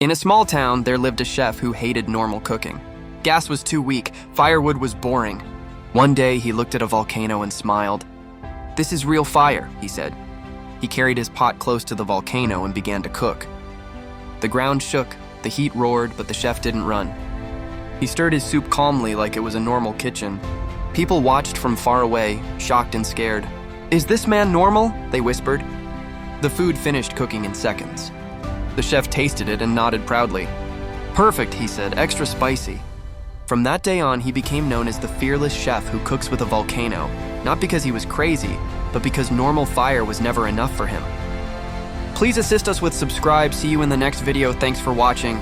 In a small town, there lived a chef who hated normal cooking. Gas was too weak, firewood was boring. One day, he looked at a volcano and smiled. "This is real fire," he said. He carried his pot close to the volcano and began to cook. The ground shook, the heat roared, but the chef didn't run. He stirred his soup calmly like it was a normal kitchen. People watched from far away, shocked and scared. "Is this man normal?" they whispered. The food finished cooking in seconds. The chef tasted it and nodded proudly. "Perfect," he said, "extra spicy." From that day on, he became known as the fearless chef who cooks with a volcano, not because he was crazy, but because normal fire was never enough for him. Please assist us with subscribe. See you in the next video. Thanks for watching.